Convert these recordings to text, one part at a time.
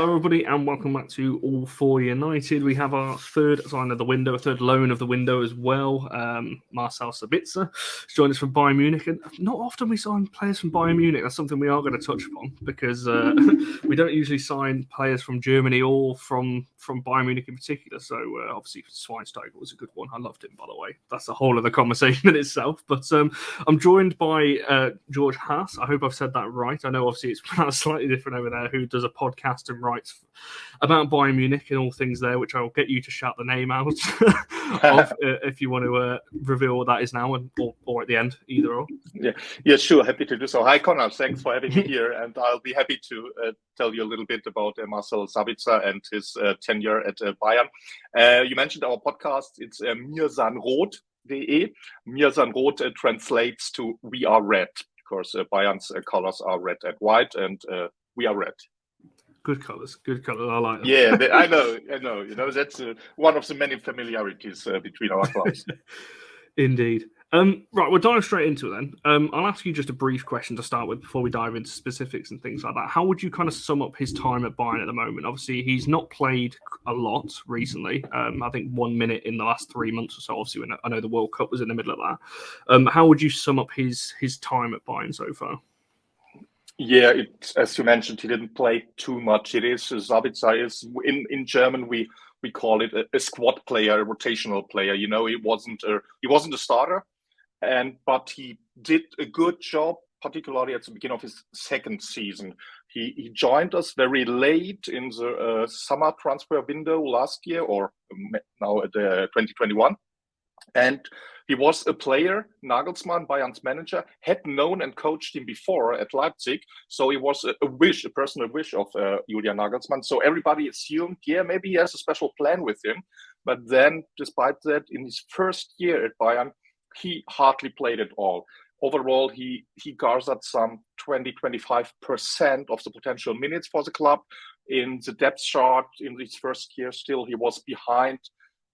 Hello, everybody, and welcome back to All For United. We have our third sign of the window, a third loan of the window as well. Marcel Sabitzer has joined us from Bayern Munich, and not often we sign players from Bayern Munich. That's something we are going to touch upon because we don't usually sign players from Germany or from Bayern Munich in particular. So obviously Schweinsteiger was a good one. I loved him, by the way. That's a whole other conversation in itself. But I'm joined by Georg Haas. I hope I've said that right. I know obviously it's pronounced slightly different over there, who does a podcast and writes about Bayern Munich and all things there, which I'll get you to shout the name out of if you want to reveal what that is now, or at the end, either or. Yeah, sure. Happy to do so. Hi, Connor. Thanks for having me here, and I'll be happy to tell you a little bit about Marcel Sabitzer and his tenure at Bayern. You mentioned our podcast. It's mirsanrot.de. Mirsanrot translates to "We are red." Of course, Bayern's colors are red and white, and we are red. Good colours. I like them. Yeah, I know. You know, that's one of the many familiarities between our clubs. Indeed. Right, we'll dive straight into it then. I'll ask you just a brief question to start with before we dive into specifics and things like that. How would you kind of sum up his time at Bayern at the moment? Obviously, he's not played a lot recently. I think 1 minute in the last 3 months or so. Obviously, when I know the World Cup was in the middle of that. How would you sum up his time at Bayern so far? Yeah, as you mentioned, he didn't play too much. It is Sabitzer is in German we call it a squad player, a rotational player. You know, he wasn't a starter, but he did a good job, particularly at the beginning of his second season. He joined us very late in the summer transfer window last year, or now at 2021. And he was a player, Nagelsmann, Bayern's manager, had known and coached him before at Leipzig. So it was a personal wish of Julian Nagelsmann. So everybody assumed, yeah, maybe he has a special plan with him. But then, despite that, in his first year at Bayern, he hardly played at all. Overall, he gathered some 20-25% of the potential minutes for the club. In the depth chart in his first year, still he was behind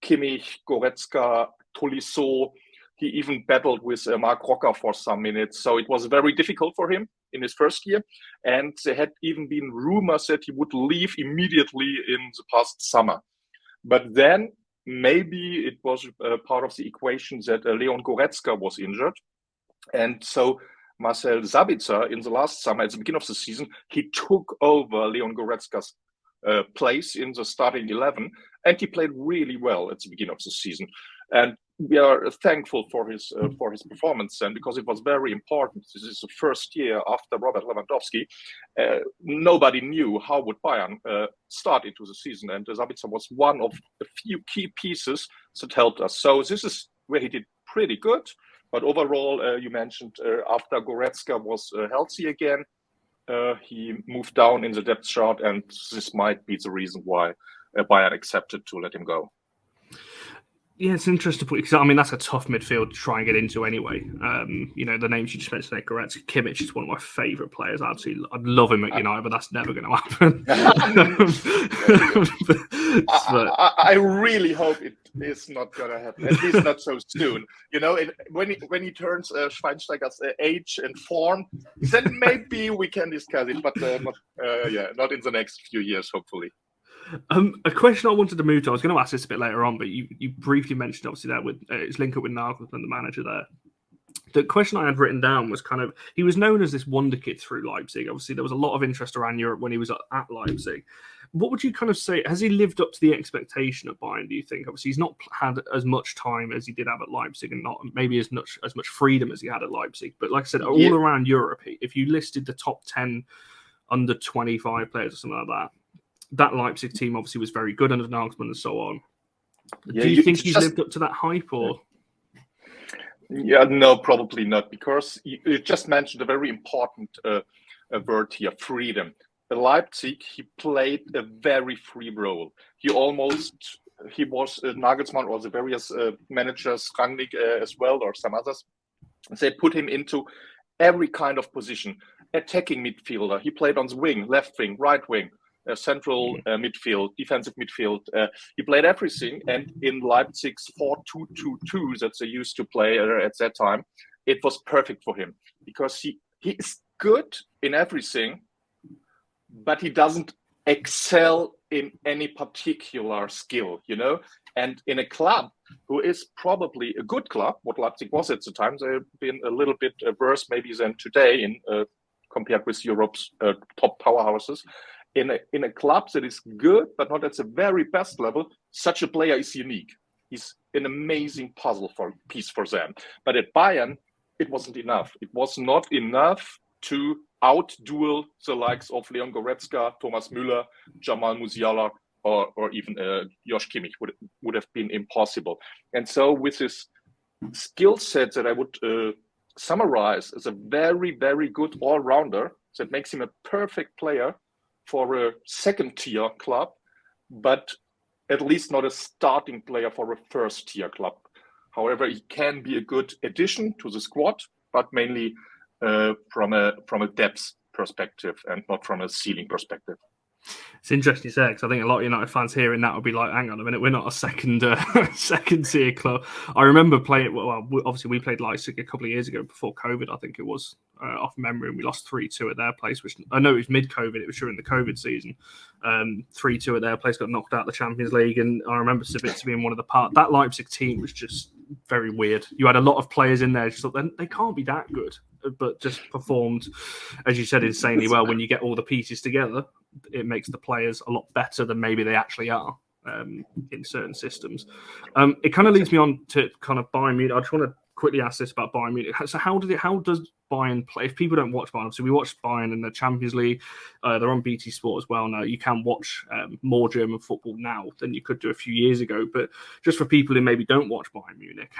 Kimmich, Goretzka, Tolisso. He even battled with Mark Rocker for some minutes. So it was very difficult for him in his first year. And there had even been rumors that he would leave immediately in the past summer. But then maybe it was part of the equation that Leon Goretzka was injured. And so Marcel Sabitzer, in the last summer, at the beginning of the season, he took over Leon Goretzka's place in the starting 11, and he played really well at the beginning of the season. And we are thankful for his performance, and because it was very important. This is the first year after Robert Lewandowski. Nobody knew how would Bayern start into the season, and Sabitzer was one of a few key pieces that helped us. So this is where he did pretty good. But overall, you mentioned after Goretzka was healthy again, he moved down in the depth chart, and this might be the reason why Bayern accepted to let him go. Yeah, it's interesting because I mean that's a tough midfield to try and get into anyway. You know, the names you just mentioned, Goretzka, Kimmich is one of my favourite players. I'd love him at United, but that's never going to happen. I really hope it is not going to happen. At least not so soon. You know, when he turns Schweinsteiger's age and form, then maybe we can discuss it. But not in the next few years, hopefully. A question I wanted to move to, I was going to ask this a bit later on, but you briefly mentioned obviously that with its link up with Nagelsmann, the manager there. The question I had written down was kind of, he was known as this wonder kid through Leipzig. Obviously, there was a lot of interest around Europe when he was at Leipzig. What would you kind of say, has he lived up to the expectation at Bayern, do you think? Obviously, he's not had as much time as he did have at Leipzig and not maybe as much freedom as he had at Leipzig. But like I said, all around Europe, if you listed the top 10 under 25 players or something like that Leipzig team obviously was very good under Nagelsmann and so on. Do you think he's lived up to that hype, or? Yeah, no, probably not, because you just mentioned a very important word here, freedom. At Leipzig, he played a very free role. Nagelsmann or the various managers, Rangnick as well, or some others, they put him into every kind of position. Attacking midfielder, he played on the wing, left wing, right wing. Central midfield, defensive midfield. He played everything, and in Leipzig's 4-2-2-2 that they used to play at that time, it was perfect for him because he is good in everything, but he doesn't excel in any particular skill, you know. And in a club who is probably a good club, what Leipzig was at the time, they've been a little bit worse maybe than today in compared with Europe's top powerhouses. In a club that is good but not at the very best level, such a player is unique. He's an amazing piece for them. But at Bayern, it wasn't enough. It was not enough to outduel the likes of Leon Goretzka, Thomas Müller, Jamal Musiala, or even Josh Kimmich would have been impossible. And so with this skill set that I would summarize as a very, very good all-rounder, that makes him a perfect player for a second-tier club, but at least not a starting player for a first-tier club. However, he can be a good addition to the squad, but mainly from a depth perspective and not from a ceiling perspective. It's interesting you say, because I think a lot of United fans hearing that would be like, hang on a minute, we're not a second tier club. I remember playing, well, obviously we played Leipzig a couple of years ago before COVID, I think it was, off memory, and we lost 3-2 at their place, which I know it was mid-COVID, it was during the COVID season. 3-2 at their place, got knocked out of the Champions League, and I remember Sabitzer being one of the part. That Leipzig team was just very weird. You had a lot of players in there, just thought they can't be that good, but just performed, as you said, insanely well. When you get all the pieces together, it makes the players a lot better than maybe they actually are in certain systems. It kind of leads me on to kind of Bayern Munich. I just want to quickly ask this about Bayern Munich. So how does Bayern play? If people don't watch Bayern, so we watch Bayern in the Champions League. They're on BT Sport as well now. You can watch more German football now than you could do a few years ago. But just for people who maybe don't watch Bayern Munich,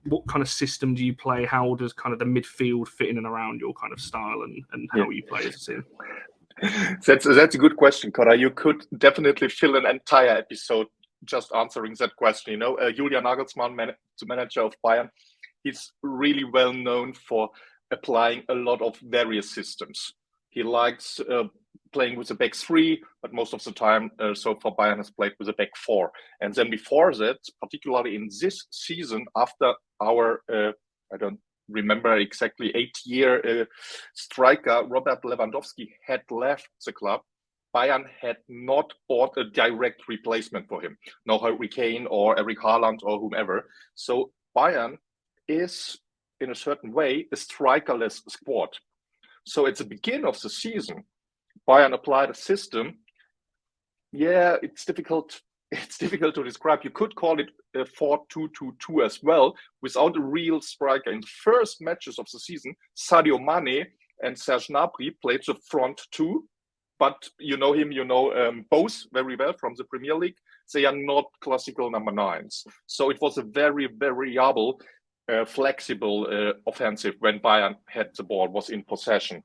what kind of system do you play? How does kind of the midfield fit in and around your kind of style and how you play as a team? That's a good question, Connor. You could definitely fill an entire episode just answering that question. You know, Julian Nagelsmann, the manager of Bayern, he's really well known for applying a lot of various systems. He likes playing with a back three, but most of the time, so far Bayern has played with a back four. And then before that, particularly in this season, after our, I don't remember exactly, 8-year striker Robert Lewandowski had left the club, Bayern had not bought a direct replacement for him. No Harry Kane or Erik Haaland or whomever. So Bayern is, in a certain way, a strikerless squad. So at the beginning of the season, Bayern applied a system. Yeah, it's difficult to describe. You could call it a 4-2-2-2 as well, without a real striker. In the first matches of the season, Sadio Mane and Serge Gnabry played the front two, but you know him, both very well from the Premier League. They are not classical number 9s. So it was a very variable, flexible offensive when Bayern had the ball, was in possession.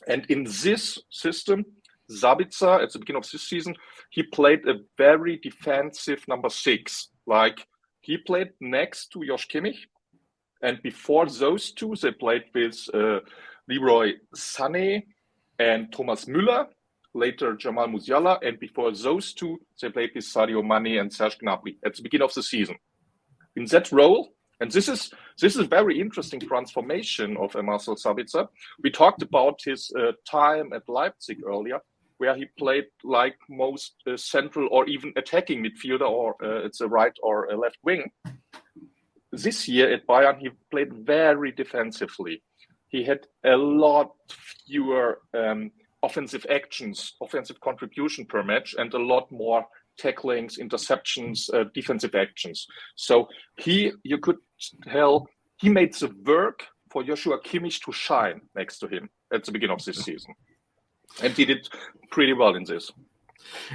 And in this system, Sabitzer, at the beginning of this season, he played a very defensive number 6. Like, he played next to Josh Kimmich. And before those two, they played with Leroy Sané and Thomas Müller, later Jamal Musiala. And before those two, they played with Sadio Mane and Serge Gnabry at the beginning of the season. In that role, and this is a very interesting transformation of Marcel Sabitzer. We talked about his time at Leipzig earlier, where he played like most central or even attacking midfielder, or it's a right or a left wing. This year at Bayern, he played very defensively. He had a lot fewer offensive actions, offensive contribution per match, and a lot more tacklings, interceptions, defensive actions. So you could tell, he made the work for Joshua Kimmich to shine next to him at the beginning of this season. And he did pretty well in this.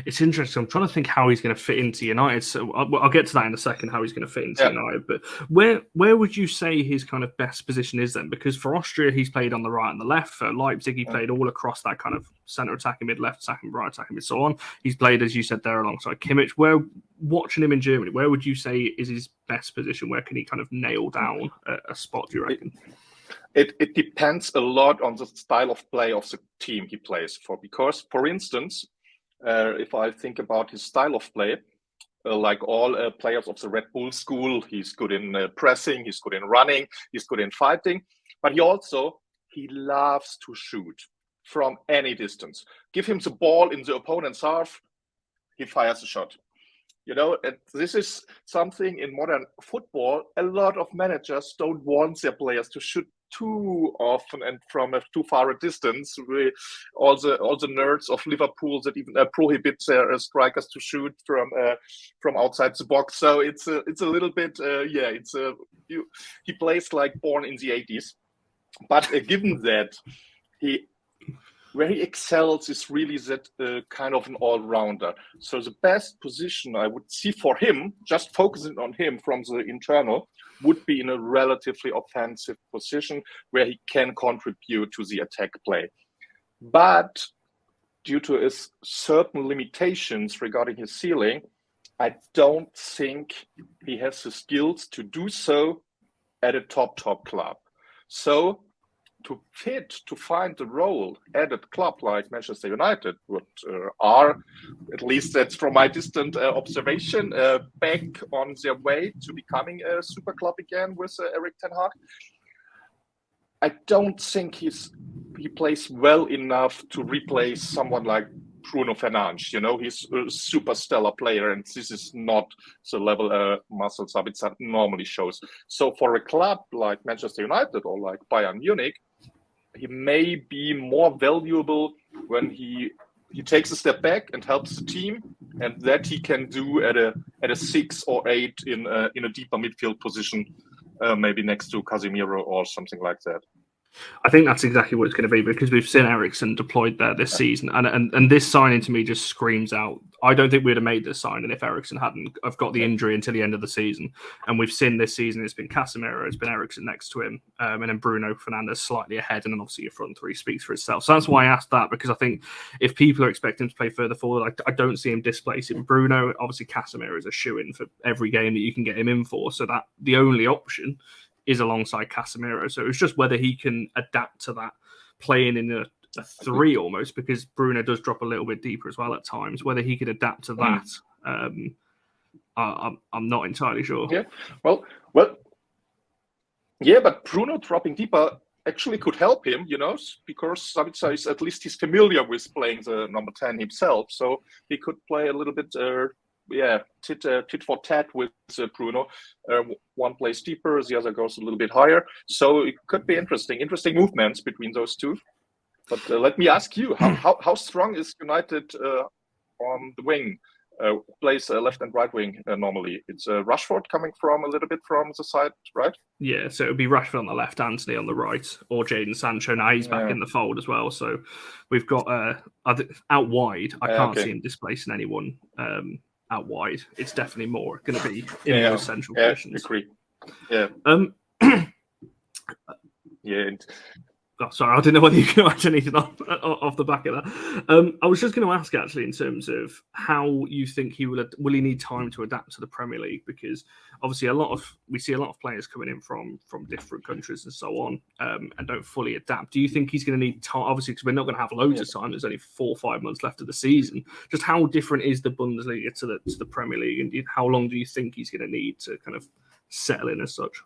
It's interesting. I'm trying to think how he's going to fit into United. So I'll get to that in a second, how he's going to fit into United. But where would you say his kind of best position is then? Because for Austria, he's played on the right and the left. For Leipzig, he played all across that kind of centre attacking, mid left attacking, right attacking, and so on. He's played, as you said, there alongside Kimmich. Watching him in Germany, where would you say is his best position? Where can he kind of nail down a spot, do you reckon? It depends a lot on the style of play of the team he plays for. Because, for instance, if I think about his style of play, like all players of the Red Bull school, he's good in pressing, he's good in running, he's good in fighting, but he loves to shoot from any distance. Give him the ball in the opponent's half, he fires a shot. You know, and this is something in modern football. A lot of managers don't want their players to shoot too often and from a too far a distance. All the nerds of Liverpool that even prohibit their strikers to shoot from outside the box. So it's a little bit he plays like born in the 80s. But given that where he excels is really that kind of an all-rounder. So the best position I would see for him, just focusing on him from the internal, would be in a relatively offensive position where he can contribute to the attack play. But due to his certain limitations regarding his ceiling, I don't think he has the skills to do so at a top club. So to find the role at a club like Manchester United would are, at least that's from my distant observation, back on their way to becoming a super club again with Erik Ten Hag. I don't think he plays well enough to replace someone like Bruno Fernandes. You know, he's a super stellar player, and this is not the level Marcel Sabitzer normally shows. So for a club like Manchester United or like Bayern Munich, he may be more valuable when he takes a step back and helps the team, and that he can do at a 6 or 8 in a deeper midfield position, maybe next to Casemiro or something like that. I think that's exactly what it's going to be, because we've seen Eriksen deployed there this season, and this signing to me just screams out. I don't think we'd have made this signing if Eriksen hadn't have got the injury until the end of the season. And we've seen this season it's been Casemiro, it's been Eriksen next to him, and then Bruno Fernandes slightly ahead, and then obviously your front three speaks for itself. So that's why I asked that, because I think if people are expecting him to play further forward, I don't see him displacing Bruno. Obviously, Casemiro is a shoo-in for every game that you can get him in for, so that the only option is alongside Casemiro. So it's just whether he can adapt to that, playing in a 3 almost, because Bruno does drop a little bit deeper as well at times. Whether he could adapt to that, I'm not entirely sure. Yeah, well, yeah, but Bruno dropping deeper actually could help him, you know, because Sabitzer is at least he's familiar with playing the number 10 himself, so he could play a little bit. Tit for tat with Bruno. One plays deeper, the other goes a little bit higher. So it could be interesting movements between those two. But let me ask you, how strong is United on the wing? Plays left and right wing normally. It's Rashford coming from a little bit from the side, right? Yeah, so it would be Rashford on the left, Antony on the right, or Jadon Sancho. Now he's back in the fold as well. So we've got out wide. I can't see him displacing anyone. Out wide, it's definitely more going to be in those central positions. Agree. Yeah. Sorry, I didn't know whether you could add anything off the back of that. I was just going to ask, actually, in terms of how you think he will he need time to adapt to the Premier League, because obviously we see a lot of players coming in from different countries and so on, and don't fully adapt. Do you think he's going to need time? Obviously, because we're not going to have loads of time. There's only 4 or 5 months left of the season. Just how different is the Bundesliga to the Premier League, and how long do you think he's going to need to kind of settle in as such?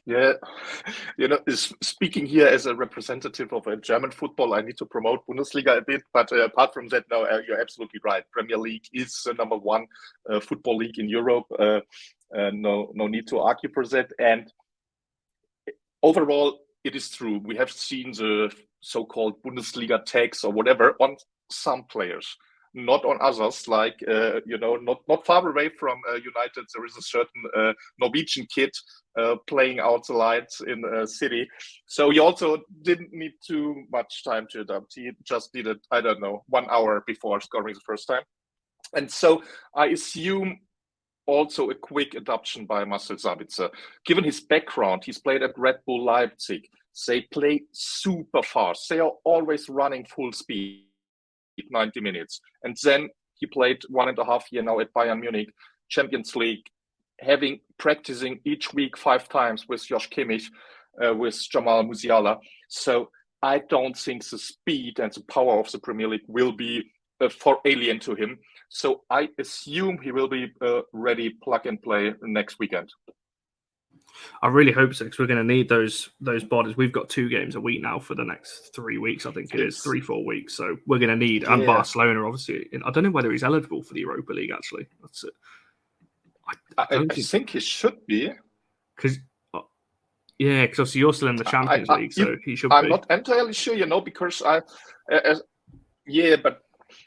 Yeah, you know, speaking here as a representative of a German football, I need to promote Bundesliga a bit. But apart from that, no, you're absolutely right. Premier League is the number 1 football league in Europe. No need to argue for that. And overall, it is true. We have seen the so-called Bundesliga tax or whatever on some players, not on others. Like not far away from United, there is a certain Norwegian kid playing out the lights in a city. So he also didn't need too much time to adapt. He just needed, 1 hour before scoring the first time. And so I assume also a quick adoption by Marcel Sabitzer. Given his background, he's played at Red Bull Leipzig. They play super fast. They are always running full speed, 90 minutes. And then he played 1.5 years now at Bayern Munich, Champions League, practicing each week 5 times with Josh Kimmich, with Jamal Musiala. So I don't think the speed and the power of the Premier League will be for alien to him. So I assume he will be ready plug and play next weekend. I really hope so, because we're going to need those bodies. We've got 2 games a week now for the next 3 weeks. I think it is 3-4 weeks. So we're going to need, and Barcelona obviously. I don't know whether he's eligible for the Europa League. Actually, that's it. I think he should be. Because obviously you're still in the Champions League, so he should. I'm not entirely sure, because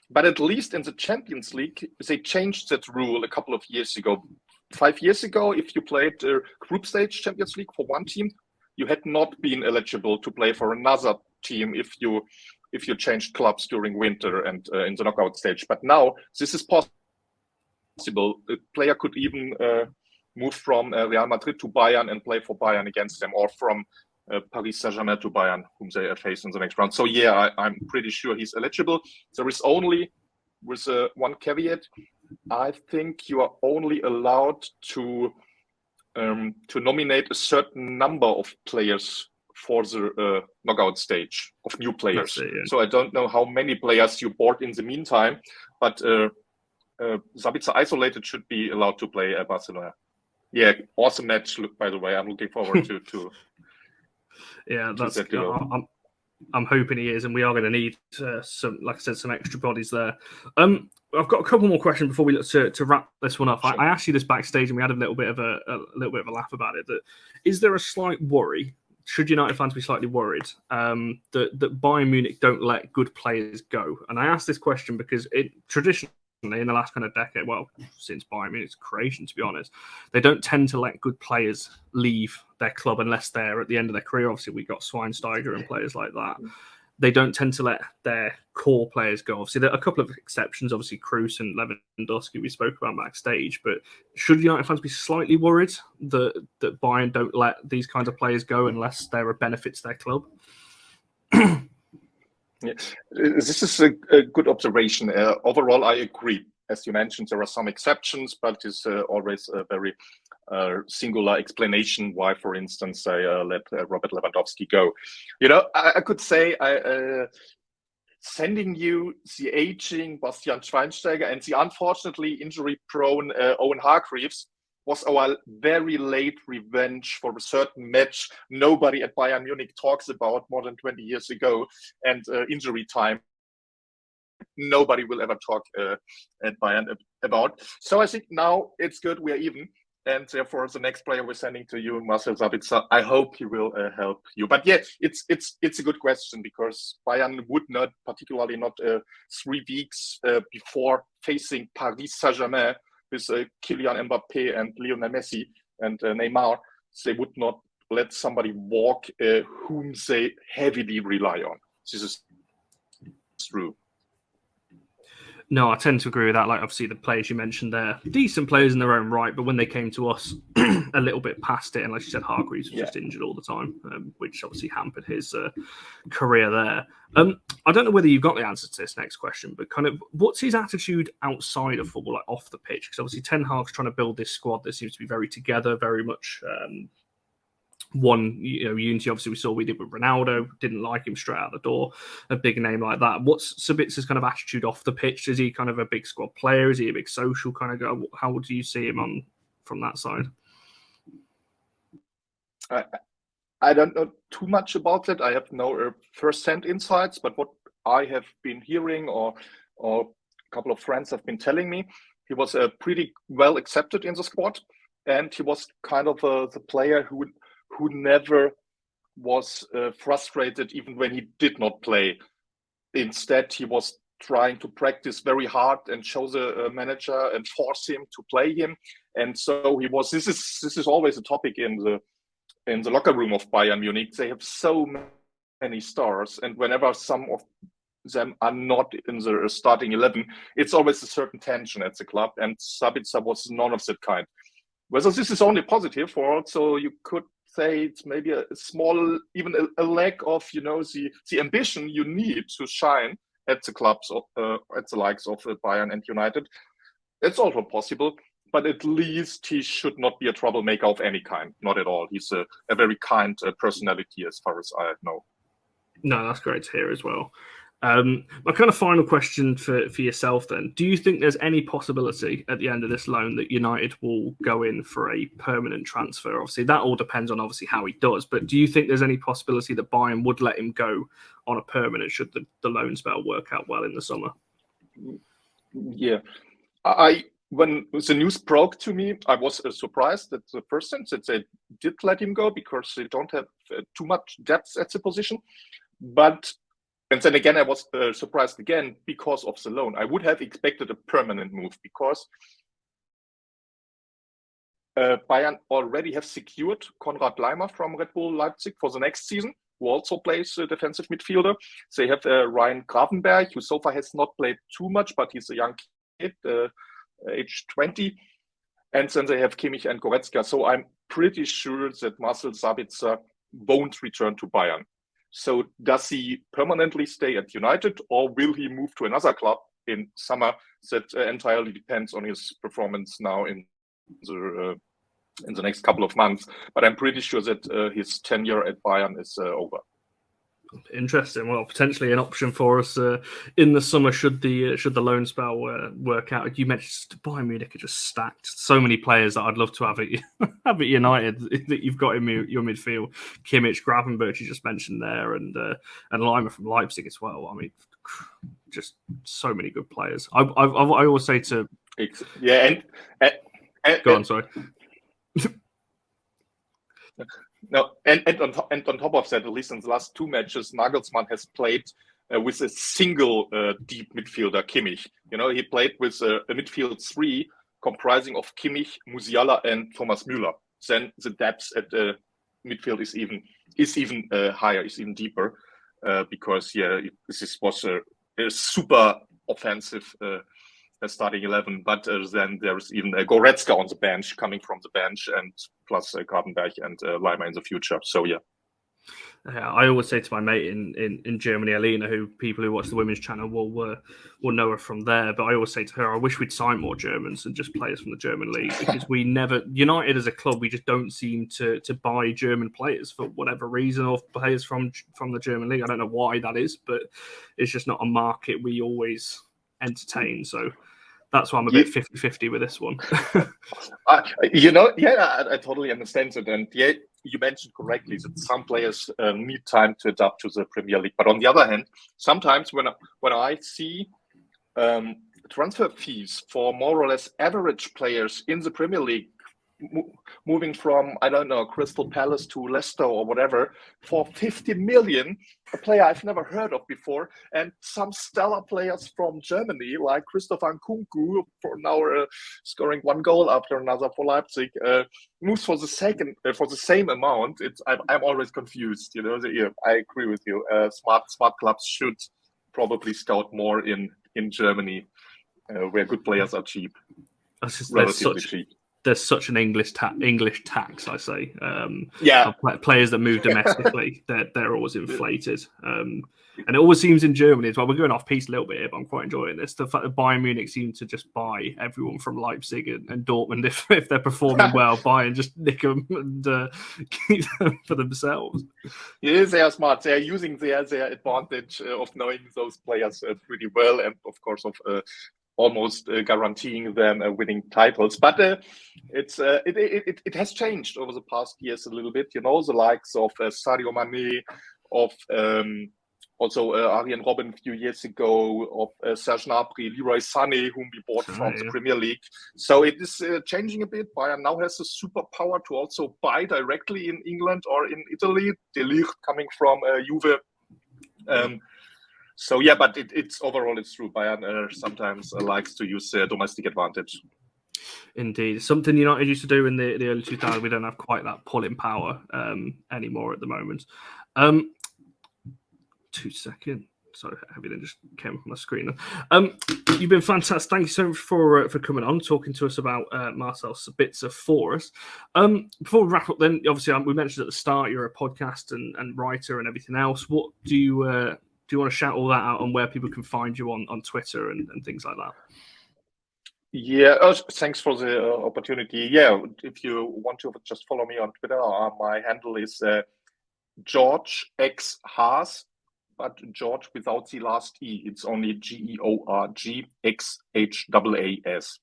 but at least in the Champions League they changed that rule a couple of years ago. 5 years ago, if you played the group stage Champions League for one team, you had not been eligible to play for another team if you changed clubs during winter and in the knockout stage. But now this is possible. A player could even move from Real Madrid to Bayern and play for Bayern against them, or from Paris Saint-Germain to Bayern, whom they face in the next round. So I'm pretty sure he's eligible. There is only, with one caveat, I think you are only allowed to nominate a certain number of players for the knockout stage of new players. So I don't know how many players you bought in the meantime, but Sabitzer isolated should be allowed to play at Barcelona. Yeah, awesome match, by the way. I'm looking forward to yeah, that's I'm hoping he is, and we are going to need some, like I said, some extra bodies there. I've got a couple more questions before we look to wrap this one up. Sure. I asked you this backstage, and we had a little bit of a laugh about it. That is there a slight worry? Should United fans be slightly worried that Bayern Munich don't let good players go? And I asked this question because traditionally in the last kind of decade, well, since Bayern Munich's creation, to be honest, they don't tend to let good players leave their club unless they're at the end of their career. Obviously, we got Schweinsteiger and players like that. They don't tend to let their core players go. Obviously, there are a couple of exceptions. Obviously, Kroos and Lewandowski we spoke about backstage. But should United fans be slightly worried that Bayern don't let these kinds of players go unless they're a benefit to their club? Yeah. This is a good observation. Overall, I agree. As you mentioned, there are some exceptions, but it's always a very singular explanation why, for instance, I let Robert Lewandowski go. I could say sending you the aging Bastian Schweinsteiger and the unfortunately injury-prone Owen Hargreaves was our very late revenge for a certain match nobody at Bayern Munich talks about more than 20 years ago, and injury time nobody will ever talk at Bayern about. So I think now it's good, we are even, and therefore the next player we're sending to you, Marcel Sabitzer, I hope he will help you. But yeah, it's a good question, because Bayern would not, particularly not 3 weeks before facing Paris Saint-Germain, with Kylian Mbappé and Lionel Messi and Neymar, they would not let somebody walk whom they heavily rely on. This is true. No, I tend to agree with that. Like, obviously, the players you mentioned there, decent players in their own right, but when they came to us, a little bit past it, and like you said, Hargreaves was just injured all the time, which obviously hampered his career there. I don't know whether you've got the answer to this next question, but kind of what's his attitude outside of football, like off the pitch? Because obviously Ten Hag's trying to build this squad that seems to be very together, very much one, unity. Obviously, we saw we did with Ronaldo. Didn't like him straight out the door. A big name like that. What's Sabitzer's kind of attitude off the pitch? Is he kind of a big squad player? Is he a big social kind of guy? How do you see him from that side? I don't know too much about it. I have no first-hand insights, but what I have been hearing, or a couple of friends have been telling me, he was pretty well accepted in the squad, and he was kind of the player who never was frustrated even when he did not play. Instead, he was trying to practice very hard and show the manager and force him to play him. And so he was. This is always a topic in the locker room of Bayern Munich. They have so many stars, and whenever some of them are not in the starting 11, it's always a certain tension at the club. And Sabitzer was none of that kind. Whether this is only positive, or also you could say it's maybe a small, even a lack of, the ambition you need to shine at the clubs, at the likes of Bayern and United. It's also possible, but at least he should not be a troublemaker of any kind. Not at all. He's a very kind personality, as far as I know. No, that's great to hear as well. My kind of final question for yourself then: do you think there's any possibility at the end of this loan that United will go in for a permanent transfer? Obviously, that all depends on how he does. But do you think there's any possibility that Bayern would let him go on a permanent should the loan spell work out well in the summer? Yeah, when the news broke to me, I was surprised at the first sense that they did let him go because they don't have too much depth at the position. And then again, I was surprised again because of the loan. I would have expected a permanent move because Bayern already have secured Konrad Laimer from Red Bull Leipzig for the next season, who also plays defensive midfielder. They have Ryan Gravenberg, who so far has not played too much, but he's a young kid, age 20. And then they have Kimmich and Goretzka. So I'm pretty sure that Marcel Sabitzer won't return to Bayern. So does he permanently stay at United, or will he move to another club in summer? That entirely depends on his performance now in the next couple of months. But I'm pretty sure that his tenure at Bayern is over. Interesting. Well, potentially an option for us in the summer should the loan spell work out. You mentioned Bayern Munich are just stacked. So many players that I'd love to have at United that you've got in your midfield. Kimmich, Gravenberch, you just mentioned there, and Laimer from Leipzig as well. I mean, just so many good players. I always say to go on. Sorry. No, and on top of that, at least in the last two matches, Nagelsmann has played with a single deep midfielder, Kimmich. He played with a midfield three comprising of Kimmich, Musiala, and Thomas Müller. Then the depth at the midfield is even higher, is even deeper, because this was a super offensive starting 11, but then there's even Goretzka on the bench, coming from the bench, and plus Gravenberch and Laimer in the future. So yeah. I always say to my mate in Germany, Alina, who people who watch the women's channel will know her from there. But I always say to her, I wish we'd sign more Germans and just players from the German league, because we never, United as a club, we just don't seem to buy German players for whatever reason, or players from the German league. I don't know why that is, but it's just not a market we always entertain. So that's why I'm a bit 50-50 with this one. I totally understand it. And yeah, you mentioned correctly that some players need time to adapt to the Premier League. But on the other hand, sometimes when I see transfer fees for more or less average players in the Premier League, moving from, I don't know, Crystal Palace to Leicester or whatever, for 50 million, a player I've never heard of before, and some stellar players from Germany, like Christopher Nkunku, for now scoring one goal after another for Leipzig, moves for the same amount. I'm always confused. I agree with you. Smart clubs should probably scout more in Germany, where good players are cheap, relatively cheap. There's such an English tax, I say. Players that move domestically, they're always inflated. And it always seems in Germany as well. We're going off piece a little bit here, but I'm quite enjoying this. The fact that Bayern Munich seem to just buy everyone from Leipzig and Dortmund if they're performing well, buy and just nick them and keep them for themselves. Yeah, they are smart. They are using their advantage of knowing those players pretty well, and of course of almost guaranteeing them winning titles. But it has changed over the past years a little bit. The likes of Sadio Mane, of also Arjen Robben a few years ago, of Serge Gnabry, Leroy Sané, whom we bought from the Premier League. So it is changing a bit. Bayern now has the superpower to also buy directly in England or in Italy. De Ligt coming from Juve. So yeah, but it's overall it's true. Bayern sometimes likes to use domestic advantage. Indeed, something United used to do in the early 2000s. We don't have quite that pulling power anymore at the moment. 2 seconds. Sorry, everything just came up on my screen. You've been fantastic. Thank you so much for coming on, talking to us about Marcel Sabitzer for us. Before we wrap up, then obviously we mentioned at the start you're a podcast and writer and everything else. What do you want to shout all that out on where people can find you on Twitter and things like that? Yeah, thanks for the opportunity. Yeah, if you want to just follow me on Twitter, my handle is Georg X Haas. but George without the last E. It's only GeorgXHAAS.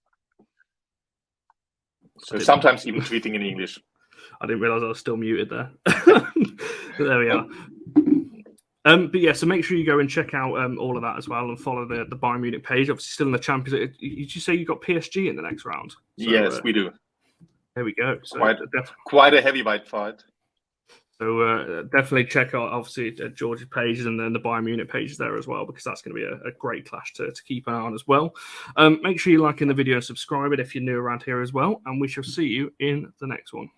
So sometimes even tweeting in English. I didn't realize I was still muted there. There we are. But yeah, so make sure you go and check out all of that as well and follow the Bayern Munich page. Obviously, still in the Champions League. Did you say you got PSG in the next round? So, yes, we do. There we go. So quite a heavyweight fight. So definitely check out, obviously, George's pages and then the Bayern Munich pages there as well, because that's going to be a great clash to keep an eye on as well. Make sure you like in the video and subscribe it if you're new around here as well, and we shall see you in the next one.